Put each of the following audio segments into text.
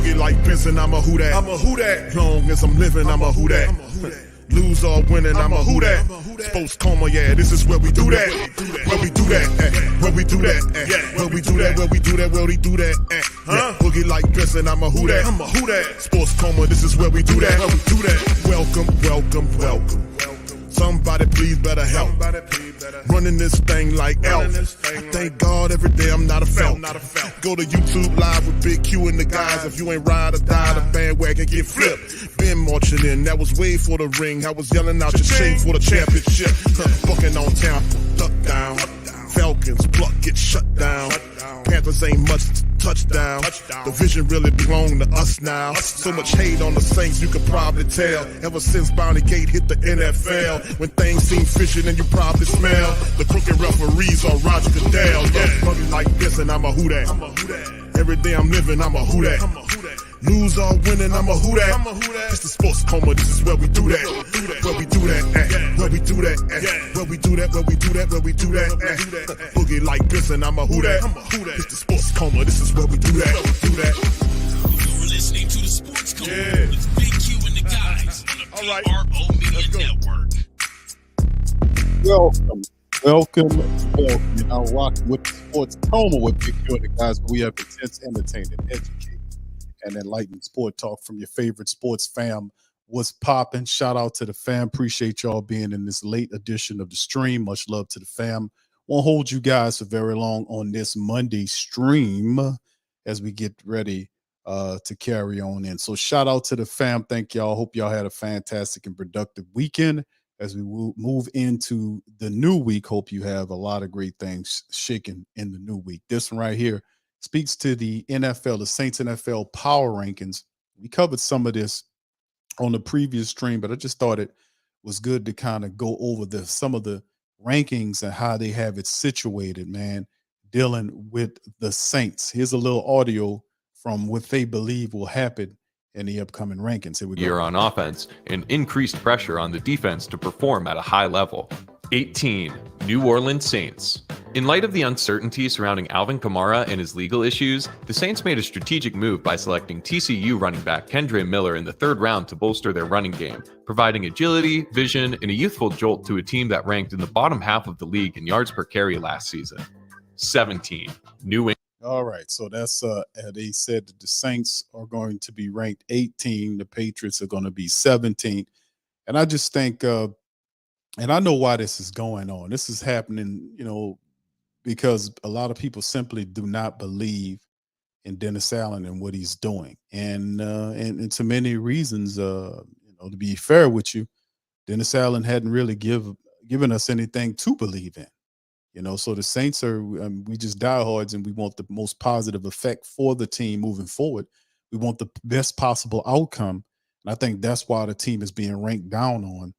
boogie like Benson, I'm a who that. I'm a who that. Long as I'm living, I'm a who that. Lose or winning, I'm a who that. Sports coma, yeah, this is where we do that. Where we do that, where we do that, where we do that, where we do that, where we do that. Boogie like Benson, I'm a who that. I'm a who that. Sports coma, this is where we do that. Where we do that. Welcome, welcome, welcome. Somebody please better help. Running this thing like Elf. I thank God every day I'm not a felt. Go to YouTube Live with Big Q and the guys. If you ain't ride or die, the bandwagon get flipped. Been marching in, that was way for the ring. I was yelling out your chain for the championship. Bucking on town, duck down. Falcons, pluck, get shut down. Panthers ain't much touchdown. The vision really belong to us now. So much hate on the Saints, you could probably tell. Ever since Bounty Gate hit the NFL, when things seem fishy and you probably smell the crooked referees on Roger Goodell. Yeah, money like this and I'm a who that. Every day I'm living, I'm a who that. Lose or winning, I'm a who that. It's the sports coma, this is where we do that. Where we do that, where we do that, where we do that, where we do that, where we do that. Boogie like Benson, I'm a who that. It's the sports coma, this is where we do that. You're listening to the Sports Coma with Big Q and the guys on the PRO Media Network. Welcome. You're now rocking with the Sports Coma with Big Q and the guys. We have intense, entertaining, educating, and enlightening sport talk from your favorite sports fam. What's popping? Shout out to the fam. Appreciate y'all being in this late edition of the stream. Much love to the fam. Won't hold you guys for very long on this Monday stream as we get ready to carry on in. So shout out to the fam. Thank y'all. Hope y'all had a fantastic and productive weekend. As we move into the new week, hope you have a lot of great things shaking in the new week. This one right here speaks to the NFL, the Saints NFL Power Rankings. We covered some of this on the previous stream, but I just thought it was good to kind of go over some of the rankings and how they have it situated, man, dealing with the Saints. Here's a little audio from what they believe will happen in the upcoming rankings. Here we go. Year on offense and increased pressure on the defense to perform at a high level. 18, New Orleans Saints. In light of the uncertainty surrounding Alvin Kamara and his legal issues, the Saints made a strategic move by selecting TCU running back Kendre Miller in the third round to bolster their running game, providing agility, vision, and a youthful jolt to a team that ranked in the bottom half of the league in yards per carry last season. 17, New England. All right, so that's they said that the Saints are going to be ranked 18, the Patriots are going to be 17. And I just think and I know why this is going on. This is happening, because a lot of people simply do not believe in Dennis Allen and what he's doing. And to many reasons, to be fair with you, Dennis Allen hadn't really given us anything to believe in. So the Saints are, we just diehards and we want the most positive effect for the team moving forward. We want the best possible outcome. And I think that's why the team is being ranked down on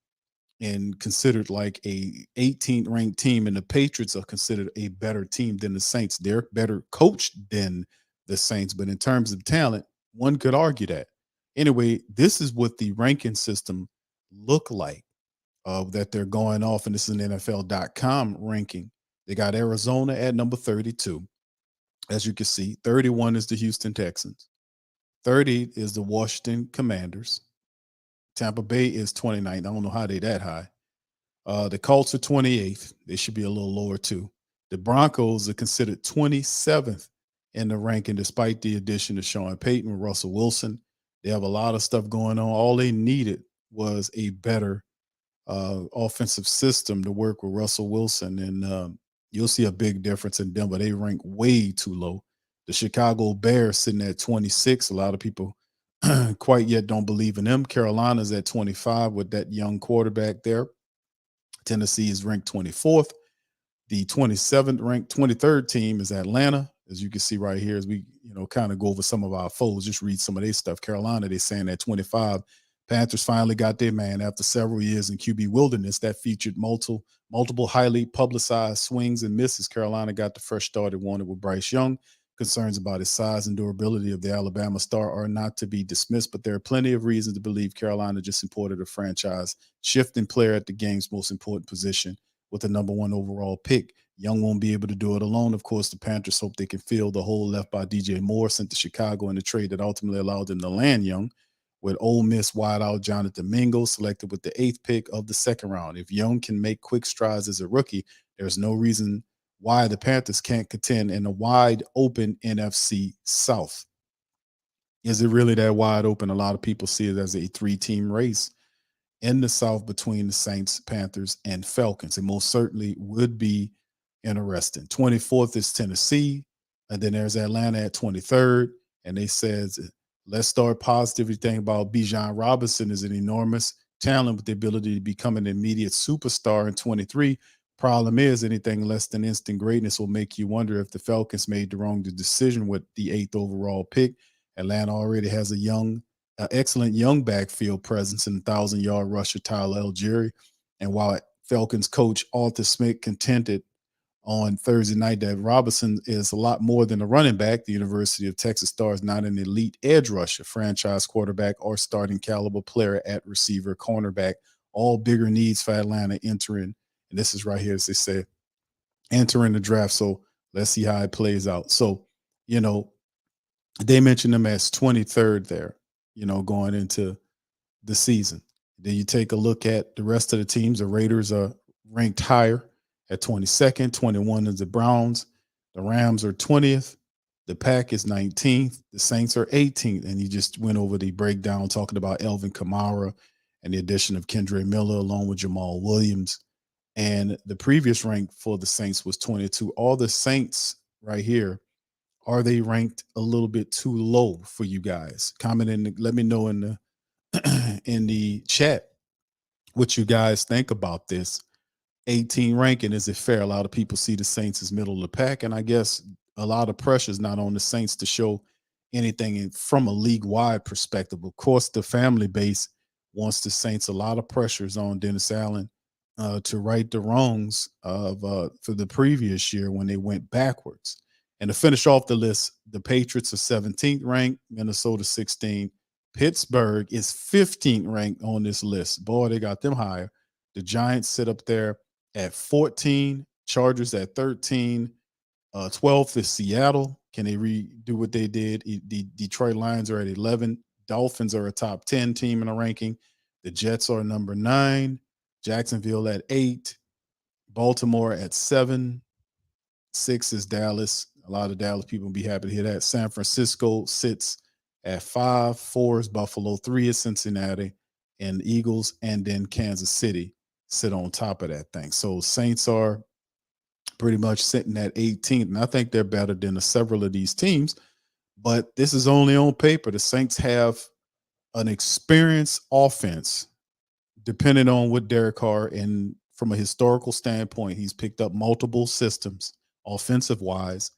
and considered like a 18th ranked team, and the Patriots are considered a better team than the Saints. They're better coached than the Saints, but in terms of talent, one could argue that. Anyway, this is what the ranking system look like that they're going off, and this is an NFL.com ranking. They got Arizona at number 32. As you can see, 31 is the Houston Texans. 30 is the Washington Commanders. Tampa Bay is 29th. I don't know how they that high. The Colts are 28th. They should be a little lower too. The Broncos are considered 27th in the ranking, despite the addition of Sean Peyton and Russell Wilson. They have a lot of stuff going on. All they needed was a better offensive system to work with Russell Wilson, and you'll see a big difference in Denver. They rank way too low. The Chicago Bears sitting at 26. A lot of people quite yet don't believe in them. Carolina's at 25 with that young quarterback there. Tennessee is ranked 24th. The 27th ranked 23rd team is Atlanta. As you can see right here, as we kind of go over some of our foes, just read some of their stuff. Carolina, they're saying at 25. Panthers finally got their man after several years in QB wilderness that featured multiple highly publicized swings and misses. Carolina got the fresh start it wanted with Bryce Young. Concerns about his size and durability of the Alabama star are not to be dismissed, but there are plenty of reasons to believe Carolina just imported a franchise shifting player at the game's most important position with the number 1 overall pick. Young won't be able to do it alone. Of course, the Panthers hope they can fill the hole left by DJ Moore, sent to Chicago in the trade that ultimately allowed them to land Young, with Ole Miss wideout Jonathan Mingo selected with the 8th pick of the 2nd round. If Young can make quick strides as a rookie, there's no reason why the Panthers can't contend in a wide open NFC South. Is it really that wide open? A lot of people see it as a 3-team race in the South between the Saints, Panthers, and Falcons. It most certainly would be interesting. 24th is Tennessee, and then there's Atlanta at 23rd. And they said, let's start positive. Thing about Bijan Robinson is an enormous talent with the ability to become an immediate superstar in 23. Problem is, anything less than instant greatness will make you wonder if the Falcons made the wrong decision with the 8th overall pick. Atlanta already has a excellent young backfield presence in 1,000-yard rusher Tyler Algieri. And while Falcons coach Arthur Smith contended on Thursday night that Robinson is a lot more than a running back, the University of Texas star is not an elite edge rusher, franchise quarterback, or starting caliber player at receiver, cornerback, all bigger needs for Atlanta entering. And this is right here, as they say, entering the draft. So let's see how it plays out. So, they mentioned him as 23rd there, going into the season. Then you take a look at the rest of the teams. The Raiders are ranked higher at 22nd. 21 is the Browns. The Rams are 20th. The Pack is 19th. The Saints are 18th. And you just went over the breakdown talking about Alvin Kamara and the addition of Kendre Miller along with Jamal Williams. And the previous rank for the Saints was 22. All the Saints right here, are they ranked a little bit too low for you guys? Comment in, let me know in the in the chat what you guys think about this 18 ranking. Is it fair? A lot of people see the Saints as middle of the pack, and I guess a lot of pressure is not on the Saints to show anything from a league-wide perspective. Of course, the family base wants the Saints. A lot of pressure is on Dennis Allen to right the wrongs of for the previous year when they went backwards. And to finish off the list, the Patriots are 17th ranked, Minnesota 16th. Pittsburgh is 15th ranked on this list. Boy, they got them higher. The Giants sit up there at 14, Chargers at 13, 12th is Seattle. Can they redo what they did? The Detroit Lions are at 11. Dolphins are a top 10 team in the ranking. The Jets are number 9. Jacksonville at 8. Baltimore at 7. 6 is Dallas. A lot of Dallas people will be happy to hear that. San Francisco sits at 5. 4 is Buffalo. 3 is Cincinnati and Eagles. And then Kansas City sit on top of that thing. So Saints are pretty much sitting at 18th. And I think they're better than several of these teams. But this is only on paper. The Saints have an experienced offense, depending on what Derek Carr, and from a historical standpoint, he's picked up multiple systems offensive-wise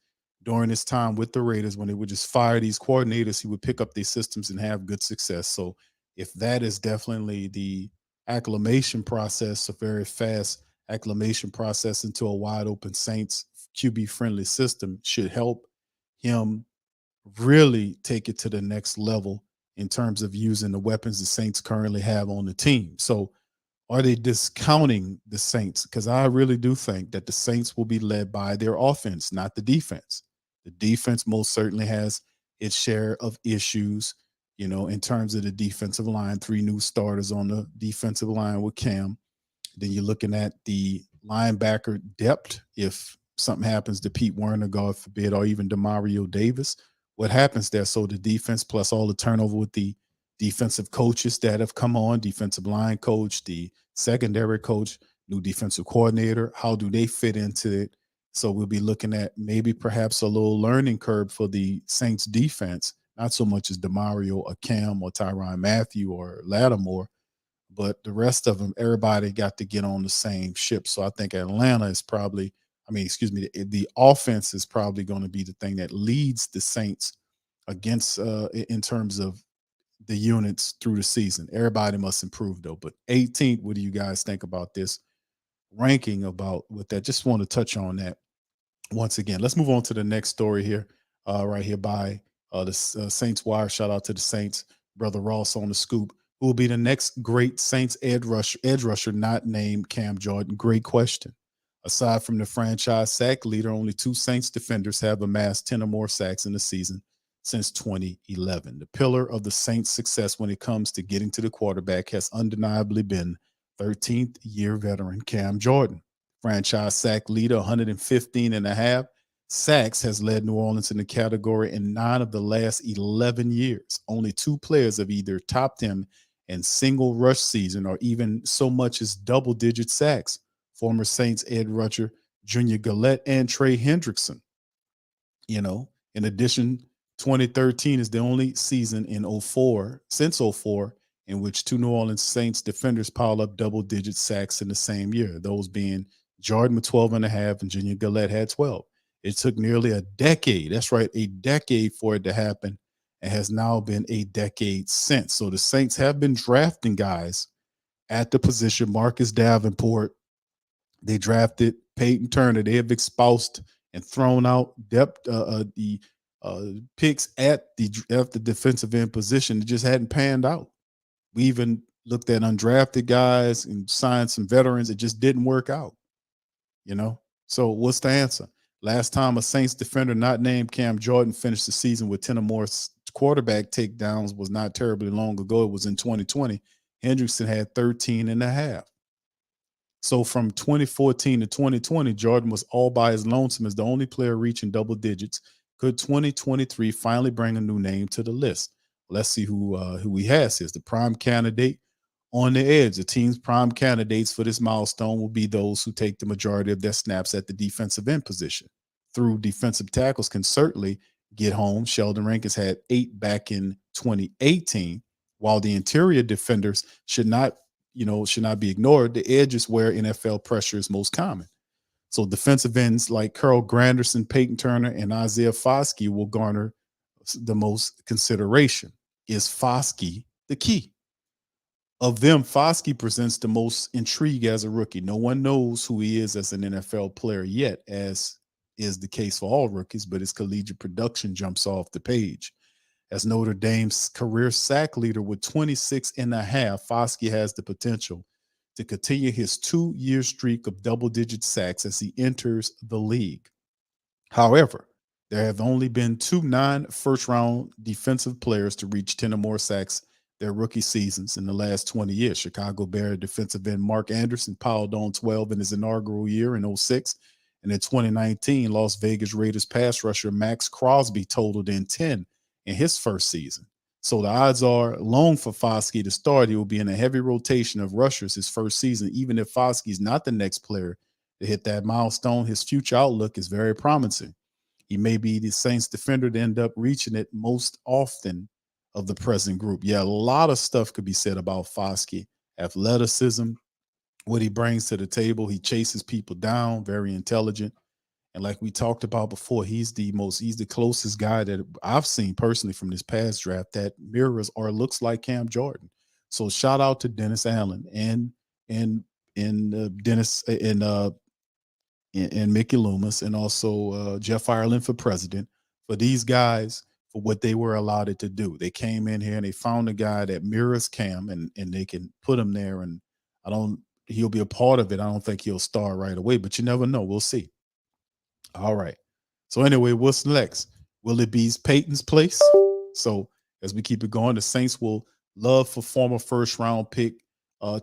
during his time with the Raiders. When they would just fire these coordinators, he would pick up these systems and have good success. So if that is definitely the acclimation process, a very fast acclimation process into a wide open Saints QB-friendly system, should help him really take it to the next level in terms of using the weapons the Saints currently have on the team. So are they discounting the Saints? Because I really do think that the Saints will be led by their offense, not the defense. The defense most certainly has its share of issues, in terms of the defensive line. 3 new starters on the defensive line with Cam. Then you're looking at the linebacker depth. If something happens to Pete Werner, God forbid, or even Demario Davis, what happens there? So the defense, plus all the turnover with the defensive coaches that have come on, defensive line coach, the secondary coach, new defensive coordinator, how do they fit into it? So we'll be looking at maybe perhaps a little learning curve for the Saints defense, not so much as DeMario or Cam or Tyrann Mathieu or Lattimore, but the rest of them, everybody got to get on the same ship. So I think Atlanta is probably, the offense is probably going to be the thing that leads the Saints against in terms of the units through the season. Everybody must improve though. But 18th, what do you guys think about this ranking with that? Just want to touch on that once again. Let's move on to the next story here, right here by the Saints Wire. Shout out to the Saints, brother Ross on the scoop. Who will be the next great Saints edge rusher not named Cam Jordan? Great question. Aside from the franchise sack leader, only 2 Saints defenders have amassed 10 or more sacks in the season since 2011. The pillar of the Saints' success when it comes to getting to the quarterback has undeniably been 13th year veteran Cam Jordan. Franchise sack leader, 115 and a half sacks, has led New Orleans in the category in 9 of the last 11 years. Only 2 players have either topped him in single rush season or even so much as double-digit sacks. Former Saints Ed Rusher, Junior Gillette, and Trey Hendrickson. In addition, 2013 is the only season in since 04 in which 2 New Orleans Saints defenders piled up double-digit sacks in the same year, those being Jordan with 12 and a half and Junior Gillette had 12. It took nearly a decade, that's right, a decade for it to happen, and has now been a decade since. So the Saints have been drafting guys at the position. Marcus Davenport, they drafted Peyton Turner. They have espoused and thrown out depth the picks at the defensive end position. It just hadn't panned out. We even looked at undrafted guys and signed some veterans. It just didn't work out. So what's the answer? Last time a Saints defender not named Cam Jordan finished the season with 10 or more quarterback takedowns was not terribly long ago. It was in 2020. Hendrickson had 13 and a half. So from 2014 to 2020, Jordan was all by his lonesome as the only player reaching double digits. Could 2023 finally bring a new name to the list? Let's see who he has here. The prime candidate on the edge. The team's prime candidates for this milestone will be those who take the majority of their snaps at the defensive end position. Through defensive tackles can certainly get home. Sheldon Rankins had 8 back in 2018, while the interior defenders should not be ignored. The edge is where NFL pressure is most common. So defensive ends like Carl Granderson, Peyton Turner, and Isaiah Foskey will garner the most consideration. Is Foskey the key? Of them, Foskey presents the most intrigue as a rookie. No one knows who he is as an NFL player yet, as is the case for all rookies, but his collegiate production jumps off the page. As Notre Dame's career sack leader with 26 and a half, Foskey has the potential to continue his 2-year streak of double-digit sacks as he enters the league. However, there have only been 2 non-first-round defensive players to reach 10 or more sacks their rookie seasons in the last 20 years. Chicago Bear defensive end Mark Anderson piled on 12 in his inaugural year in 2006. And in 2019, Las Vegas Raiders pass rusher Max Crosby totaled in 10 in his first season. So the odds are long for Foskey to start. He will be in a heavy rotation of rushers his first season. Even if Foskey's not the next player to hit that milestone, his future outlook is very promising. He may be the Saints defender to end up reaching it most often of the present group. Yeah, a lot of stuff could be said about Foskey. Athleticism, what he brings to the table. He chases people down, very intelligent. And like we talked about before, he's the closest guy that I've seen personally from this past draft that mirrors or looks like Cam Jordan. So shout out to Dennis Allen and Dennis and Mickey Loomis, and also Jeff Ireland for president, for these guys, for what they were allowed to do. They came in here and they found a guy that mirrors Cam, and they can put him there. And he'll be a part of it. I don't think he'll start right away, but you never know. We'll see. All right. So anyway, what's next? Will it be Peyton's place? So as we keep it going, the Saints will love for former first-round pick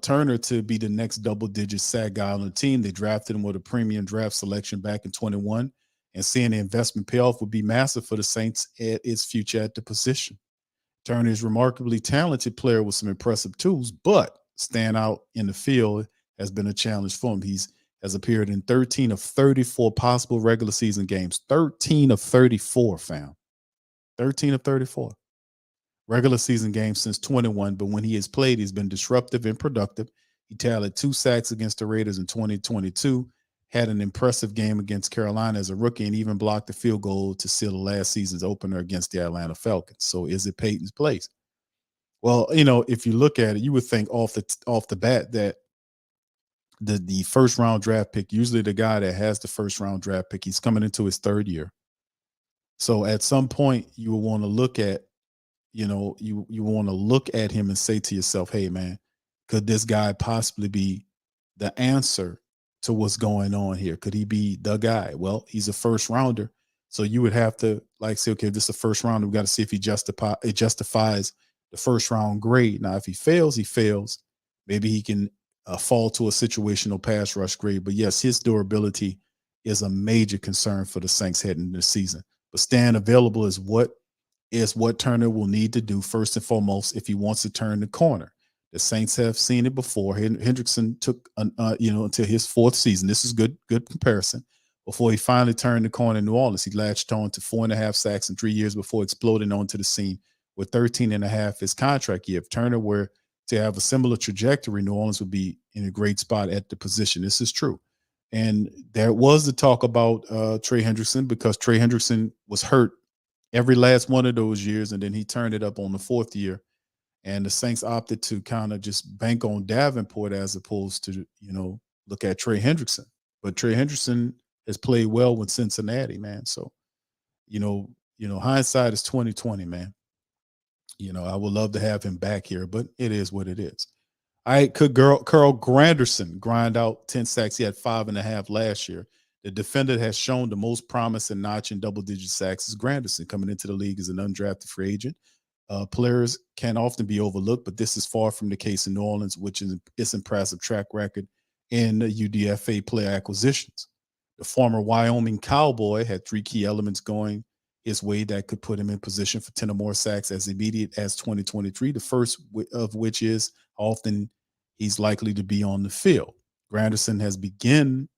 Turner to be the next double-digit sack guy on the team. They drafted him with a premium draft selection back in 21, and seeing the investment payoff would be massive for the Saints at its future at the position. Turner is a remarkably talented player with some impressive tools, but stand out in the field has been a challenge for him. Has appeared in 13 of 34 possible regular season games. 13 of 34, fam. 13 of 34. Regular season games since 21, but when he has played, he's been disruptive and productive. He tallied 2 sacks against the Raiders in 2022, had an impressive game against Carolina as a rookie, and even blocked the field goal to seal the last season's opener against the Atlanta Falcons. So is it Peyton's place? Well, if you look at it, you would think off the bat that the first round draft pick, usually the guy that has the first round draft pick, he's coming into his 3rd year. So at some point you will want to look at, you want to look at him and say to yourself, hey man, could this guy possibly be the answer to what's going on here. Could he be the guy? Well, he's a first rounder. So you would have to like say, okay, this is a first rounder. We got to see if it justifies the first round grade. Now, if he fails, he fails. Maybe he can fall to a situational pass rush grade. But yes, his durability is a major concern for the Saints heading into the season. But staying available is what Turner will need to do first and foremost if he wants to turn the corner. The Saints have seen it before. Hendrickson took until his fourth season. This is good comparison. Before he finally turned the corner in New Orleans, he latched on to 4.5 sacks in 3 years before exploding onto the scene with 13.5 his contract year. If Turner were to have a similar trajectory, New Orleans would be in a great spot at the position. This is true. And there was the talk about Trey Hendrickson because Trey Hendrickson was hurt every last one of those years, and then he turned it up on the fourth year. And the Saints opted to kind of just bank on Davenport as opposed to, look at Trey Hendrickson. But Trey Hendrickson has played well with Cincinnati, man. So, hindsight is 2020, man. I would love to have him back here, but it is what it is. All right, could Carl Granderson grind out 10 sacks? He had 5.5 last year. The defender has shown the most promise in notching double-digit sacks is Granderson, coming into the league as an undrafted free agent. Players can often be overlooked, but this is far from the case in New Orleans, which is its impressive track record in UDFA player acquisitions. The former Wyoming Cowboy had 3 key elements going his way that could put him in position for 10 or more sacks as immediate as 2023, the first of which is how often he's likely to be on the field. Granderson has begun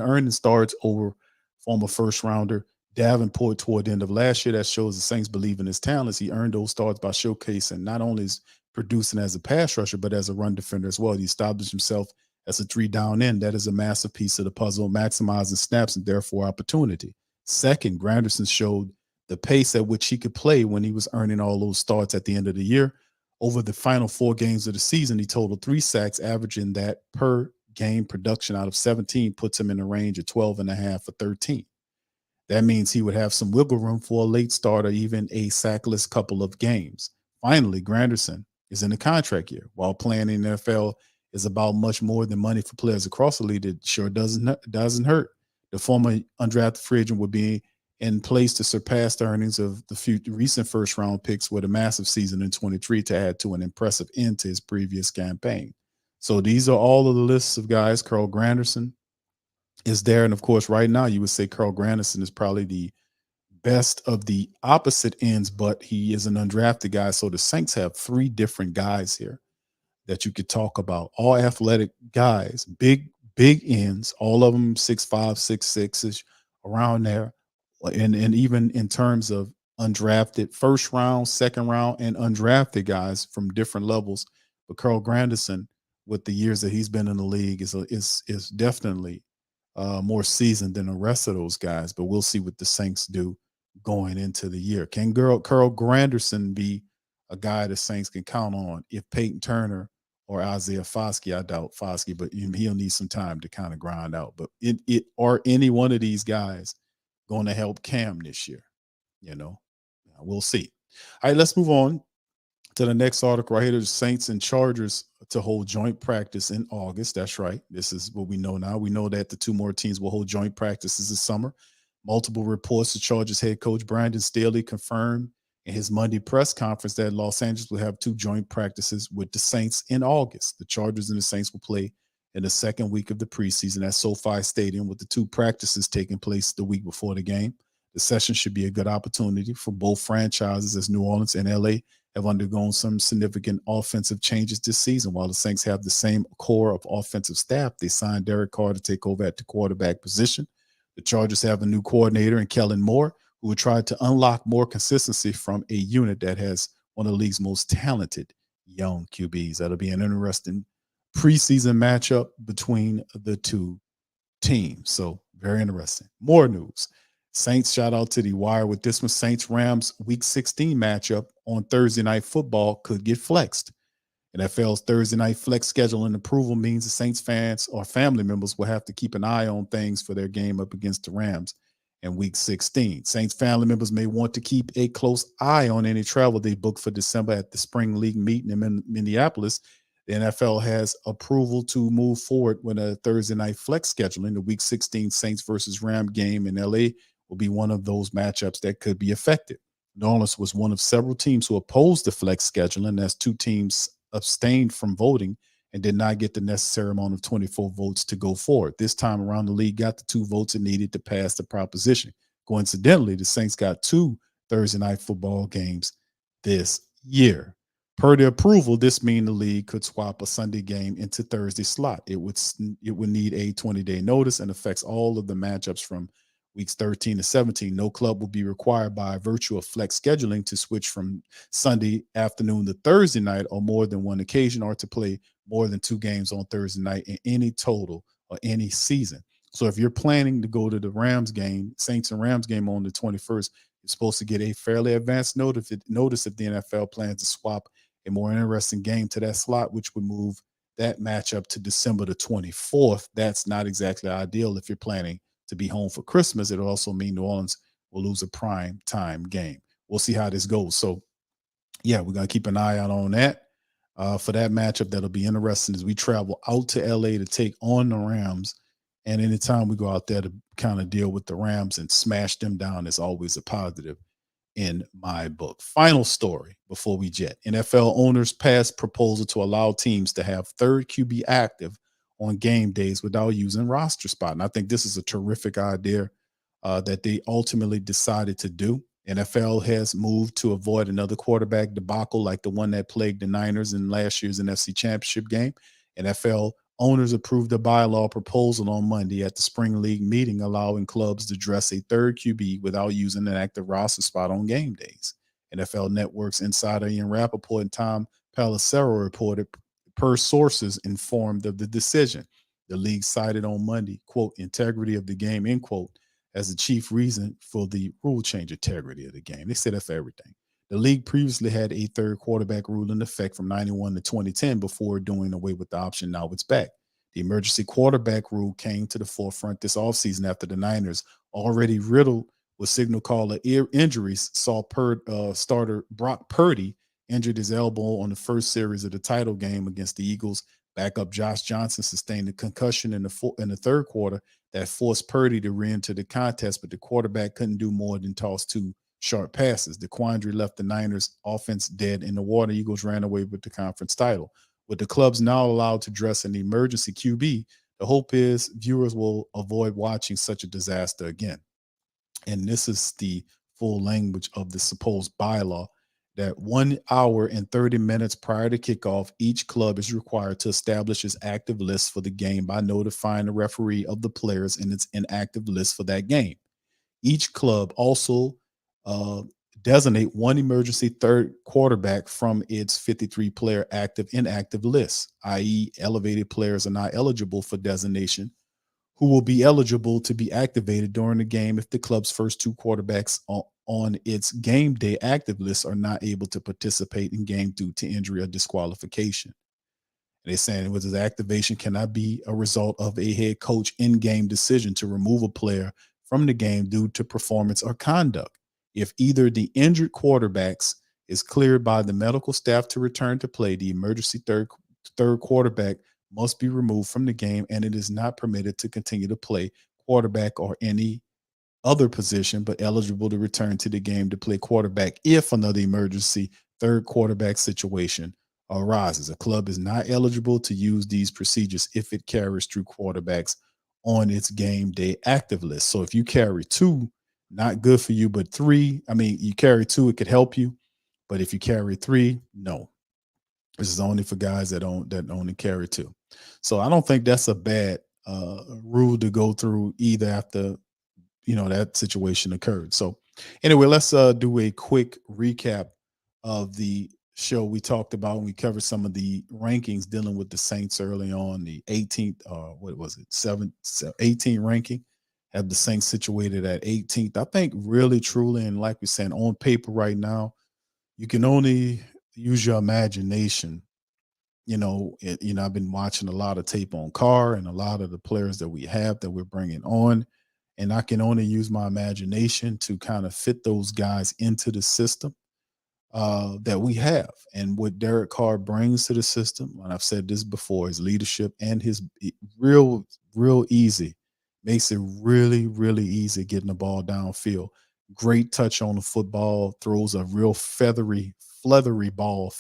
earning starts over former first rounder Davenport toward the end of last year. That shows the Saints believe in his talents. He earned those starts by showcasing not only his producing as a pass rusher, but as a run defender as well. He established himself as a 3-down end. That is a massive piece of the puzzle, maximizing snaps and therefore opportunity. Second, Granderson showed the pace at which he could play when he was earning all those starts at the end of the year. Over the final 4 games of the season, he totaled 3 sacks, averaging that per game production out of 17 puts him in the range of 12.5 for 13. That means he would have some wiggle room for a late start or even a sackless couple of games. Finally, Granderson is in a contract year. While playing in the NFL is about much more than money for players across the league, it sure doesn't hurt. The former undrafted free agent would be in place to surpass the earnings of the recent first-round picks with a massive season in 23 to add to an impressive end to his previous campaign. So these are all of the lists of guys. Carl Granderson is there. And, of course, right now you would say Carl Granderson is probably the best of the opposite ends, but he is an undrafted guy. So the Saints have 3 different guys here that you could talk about. All athletic guys, big ends, all of them 6'5", 6'6", around there. And even in terms of undrafted first round, second round, and undrafted guys from different levels. But Carl Granderson, with the years that he's been in the league, is definitely more seasoned than the rest of those guys. But we'll see what the Saints do going into the year. Can Carl Granderson be a guy the Saints can count on if Peyton Turner or Isaiah Foskey? I doubt Foskey, but he'll need some time to kind of grind out. But are any one of these guys going to help Cam this year? We'll see. All right, let's move on to the next article right here. The Saints and Chargers to hold joint practice in August. That's right. This is what we know now. We know that the 2 more teams will hold joint practices this summer. Multiple reports, the Chargers head coach Brandon Staley confirmed in his Monday press conference that Los Angeles will have 2 joint practices with the Saints in August. The Chargers and the Saints will play in the second week of the preseason at SoFi Stadium, with the 2 practices taking place the week before the game. The session should be a good opportunity for both franchises, as New Orleans and LA have undergone some significant offensive changes this season. While the Saints have the same core of offensive staff, they signed Derek Carr to take over at the quarterback position. The Chargers have a new coordinator in Kellen Moore, who will try to unlock more consistency from a unit that has one of the league's most talented young QBs. That'll be an interesting preseason matchup between the 2 teams. So very interesting. More news. Saints, shout out to the wire with this one. Saints-Rams Week 16 matchup on Thursday Night Football could get flexed. NFL's Thursday night flex schedule and approval means the Saints fans or family members will have to keep an eye on things for their game up against the Rams in Week 16. Saints family members may want to keep a close eye on any travel they book for December at the Spring League meeting in Minneapolis, The NFL has approval to move forward with a Thursday night flex scheduling. The Week 16 Saints versus Ram game in LA will be one of those matchups that could be affected. New Orleans was one of several teams who opposed the flex scheduling, as 2 teams abstained from voting and did not get the necessary amount of 24 votes to go forward. This time around, the league got the 2 votes it needed to pass the proposition. Coincidentally, the Saints got 2 Thursday night football games this year. Per the approval, this means the league could swap a Sunday game into Thursday slot. It would need a 20-day notice and affects all of the matchups from weeks 13 to 17. No club will be required by virtue of flex scheduling to switch from Sunday afternoon to Thursday night or more than one occasion, or to play more than 2 games on Thursday night in any total or any season. So if you're planning to go to the Rams game, Saints and Rams game on the 21st, you're supposed to get a fairly advanced notice if the NFL plans to swap a more interesting game to that slot, which would move that matchup to December the 24th. That's not exactly ideal if you're planning to be home for Christmas. It'll also mean New Orleans will lose a prime time game. We'll see how this goes. So, yeah, we're going to keep an eye out on that. For that matchup, that'll be interesting as we travel out to LA to take on the Rams. And anytime we go out there to kind of deal with the Rams and smash them down is always a positive in my book. Final story before we jet. NFL owners passed proposal to allow teams to have third QB active on game days without using roster spot. And I think this is a terrific idea that they ultimately decided to do. NFL has moved to avoid another quarterback debacle like the one that plagued the Niners in last year's NFC Championship game. NFL owners approved a bylaw proposal on Monday at the Spring League meeting, allowing clubs to dress a third QB without using an active roster spot on game days. NFL Network's insider Ian Rappaport and Tom Pelissero reported, per sources informed of the decision. The league cited on Monday, quote, integrity of the game, end quote, as the chief reason for the rule change. Integrity of the game. They said that for everything. The league previously had a third quarterback rule in effect from 91 to 2010 before doing away with the option. Now it's back. The emergency quarterback rule came to the forefront this offseason after the Niners, already riddled with signal caller injuries, saw starter Brock Purdy injured his elbow on the first series of the title game against the Eagles. Backup Josh Johnson sustained a concussion in the third quarter that forced Purdy to re-enter the contest, but the quarterback couldn't do more than toss 2 short passes. The quandary left the Niners offense dead in the water. Eagles ran away with the conference title. With the clubs now allowed to dress an emergency QB, the hope is viewers will avoid watching such a disaster again. And this is the full language of the supposed bylaw, that 1 hour and 30 minutes prior to kickoff, each club is required to establish its active list for the game by notifying the referee of the players in its inactive list for that game. Each club also designate 1 emergency third quarterback from its 53-player inactive list, i.e. elevated players are not eligible for designation, who will be eligible to be activated during the game if the club's first 2 quarterbacks on its game day active list are not able to participate in game due to injury or disqualification. They're saying with his activation cannot be a result of a head coach in-game decision to remove a player from the game due to performance or conduct. If either the injured quarterbacks is cleared by the medical staff to return to play, the emergency third quarterback must be removed from the game, and it is not permitted to continue to play quarterback or any other position, but eligible to return to the game to play quarterback if another emergency third quarterback situation arises. A club is not eligible to use these procedures if it carries 3 quarterbacks on its game day active list. So if you carry 2, not good for you, but 3, you carry 2, it could help you. But if you carry 3, no. This is only for guys that only carry 2. So I don't think that's a bad rule to go through either after, that situation occurred. So anyway, let's do a quick recap of the show we talked about when we covered some of the rankings dealing with the Saints early on. The 18th, 18 ranking, have the Saints situated at 18th. I think really, truly, and like we're saying, on paper right now, you can only use your imagination. I've been watching a lot of tape on Carr and a lot of the players that we have that we're bringing on, and I can only use my imagination to kind of fit those guys into the system. that we have. And what Derek Carr brings to the system, and I've said this before, his leadership and his real easy, makes it really, really easy getting the ball downfield. Great touch on the football, throws a real feathery ball,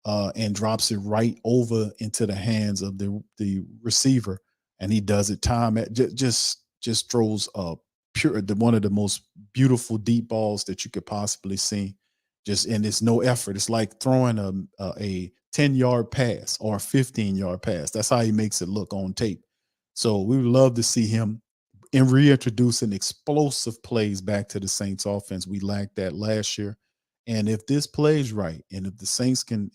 and drops it right over into the hands of the receiver. And he does it time at just throws one of the most beautiful deep balls that you could possibly see. And it's no effort. It's like throwing a 10-yard pass or a 15-yard pass. That's how he makes it look on tape. So we would love to see him in reintroducing explosive plays back to the Saints offense. We lacked that last year. And if this plays right, and if the Saints can,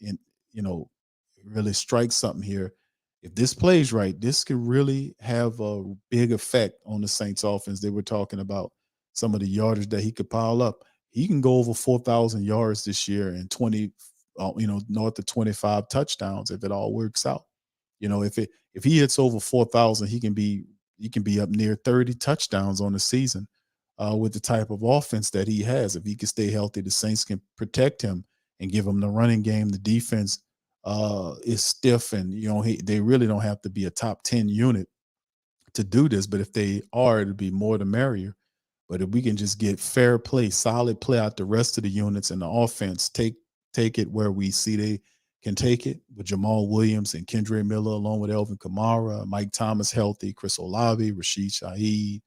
really strike something here, if this plays right, this could really have a big effect on the Saints offense. They were talking about some of the yardage that he could pile up. He can go over 4,000 yards this year and north of 25 touchdowns if it all works out. If he hits over 4,000, he can be up near 30 touchdowns on the season with the type of offense that he has. If he can stay healthy, the Saints can protect him and give him the running game. The defense is stiff, and they really don't have to be a top 10 unit to do this. But if they are, it'd be more the merrier. But if we can just get fair play, solid play out the rest of the units, and the offense take it where we see they can take it, with Jamal Williams and Kendre Miller, along with Alvin Kamara, Mike Thomas healthy, Chris Olave, Rashid Shaheed,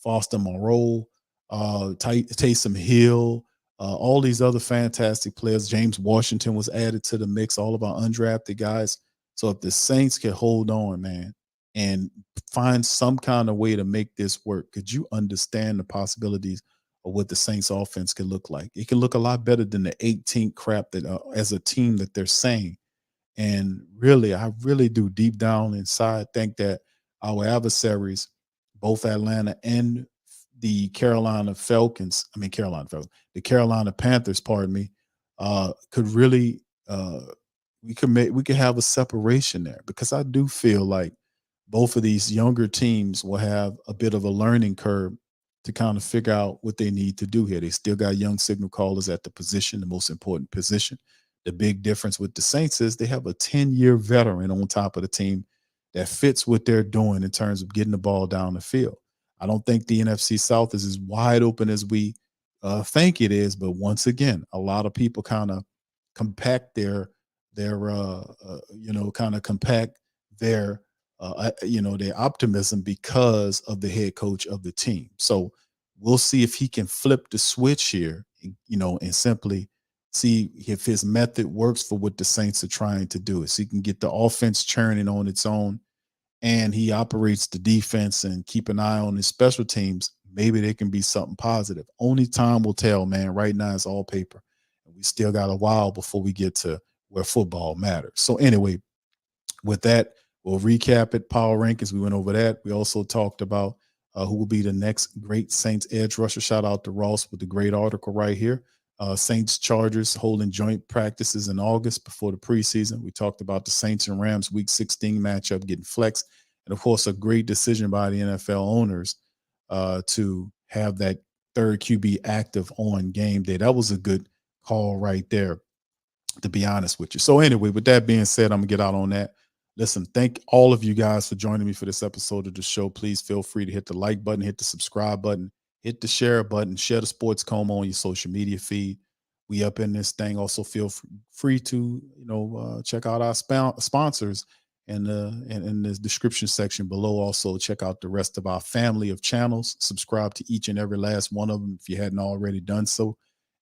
Foster Moreau, Taysom Hill, all these other fantastic players. James Washington was added to the mix, all of our undrafted guys. So if the Saints can hold on, man, and find some kind of way to make this work, could you understand the possibilities of what the Saints offense could look like? It can look a lot better than the 18th crap that as a team that they're saying. And really, I really do deep down inside think that our adversaries, both Atlanta and the Carolina Panthers, could really we could have a separation there, because I do feel like both of these younger teams will have a bit of a learning curve to kind of figure out what they need to do here. They still got young signal callers at the position, the most important position. The big difference with the Saints is they have a 10-year veteran on top of the team that fits what they're doing in terms of getting the ball down the field. I don't think the NFC South is as wide open as we think it is, but once again, a lot of people kind of compact their optimism because of the head coach of the team. So we'll see if he can flip the switch here, and simply see if his method works for what the Saints are trying to do. So he can get the offense churning on its own, and he operates the defense and keep an eye on his special teams. Maybe there can be something positive. Only time will tell, man. Right now it's all paper, and we still got a while before we get to where football matters. So anyway, with that, we'll recap it. Power rankings, we went over that. We also talked about who will be the next great Saints edge rusher. Shout out to Ross with the great article right here. Saints Chargers holding joint practices in August before the preseason. We talked about the Saints and Rams week 16 matchup getting flexed. And of course, a great decision by the NFL owners to have that third QB active on game day. That was a good call right there, to be honest with you. So anyway, with that being said, I'm gonna get out on that. Listen, thank all of you guys for joining me for this episode of the show. Please feel free to hit the like button, hit the subscribe button, hit the share button, share the Sports Coma on your social media feed. We up in this thing. Also feel free to, check out our sponsors and in the description section below. Also check out the rest of our family of channels. Subscribe to each and every last one of them if you hadn't already done so,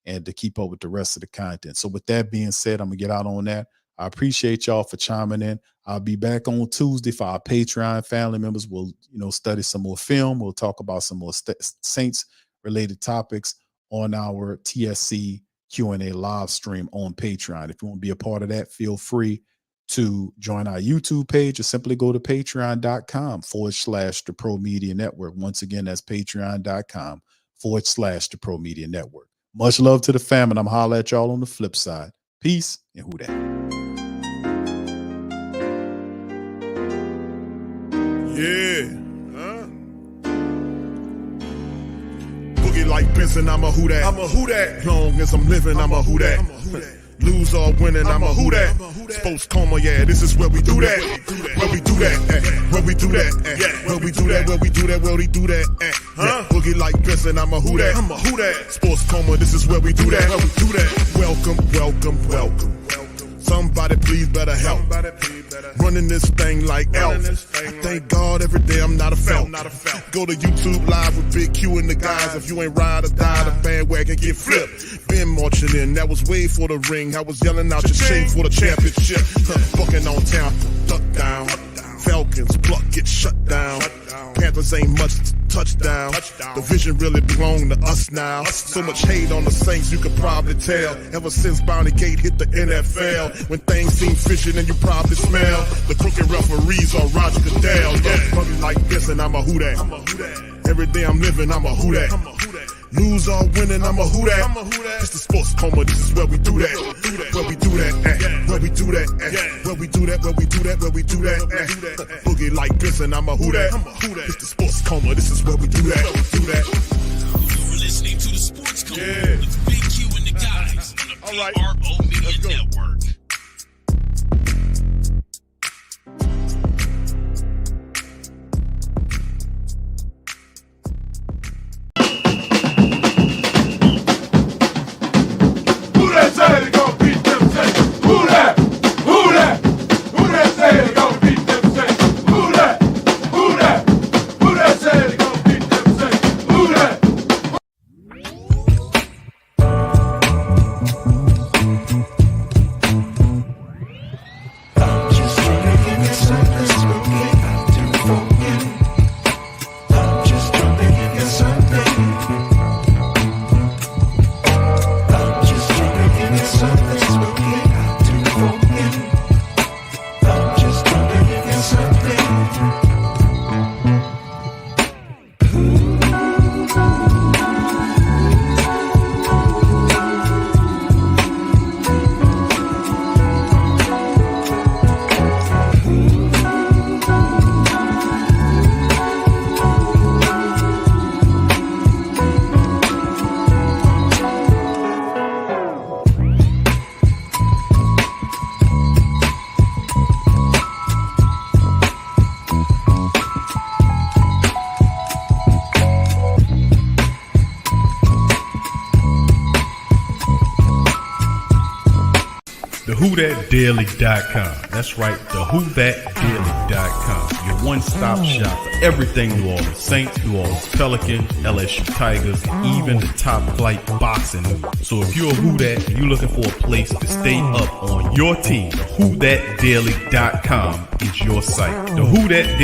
and to keep up with the rest of the content. So with that being said, I'm gonna get out on that. I appreciate y'all for chiming in. I'll be back on Tuesday for our Patreon family members. We'll, study some more film. We'll talk about some more Saints related topics on our TSC Q&A live stream on Patreon. If you want to be a part of that, feel free to join our YouTube page, or simply go to patreon.com/the Pro Media Network. Once again, that's patreon.com/the Pro Media Network. Much love to the fam, and I'm holla at y'all on the flip side. Peace, and who dat? Yeah. Boogie Boogie like Benson, I'm a who that. I'm a who that. Long as I'm living, I'm a who that. Lose or winning, I'm a who that. Sports coma, yeah, this is where we do that. Where we do that, where we do that, where we do that, where we do that, where we do that, Boogie like Benson, I'm a who that. I'm a who that. Sports coma, this is where we do that. Where we do that. Welcome, welcome, welcome. Somebody please better help. Running this thing like elf. I thank God every day I'm not a felt. Go to YouTube live with Big Q and the guys. If you ain't ride or die, the bandwagon get flipped. Been marching in, that was way for the ring. I was yelling out your shame for the championship. Bucking on town, duck down. Falcons, pluck, get shut down. Panthers ain't much touchdown. The vision really belong to us now. So much hate on the Saints, you could probably tell. Ever since Bounty Gate hit the NFL, when things seem fishy and you probably smell the crooked referees on Roger Goodell. Yeah, probably like this and I'm a who that. Every day I'm living, I'm a who that. Lose or winning, I'm a who that. It's the sports coma, this is where we do that. Where we do that, where we do that, where we do that, where we do that, where we do that, Boogie like Benson, I'm a who that. It's the sports coma, this is where we do that. You're listening to the Sports Coma with Big Q and the guys on the PRO Media Network. WhoThatDaily.com. That's right, WhoThatDaily.com. Your one-stop shop for everything New Orleans Saints, New Orleans Pelicans, LSU Tigers, and even the top flight boxing news. So if you're a Who That and you're looking for a place to stay up on your team, WhoThatDaily.com is your site. The Who That Daily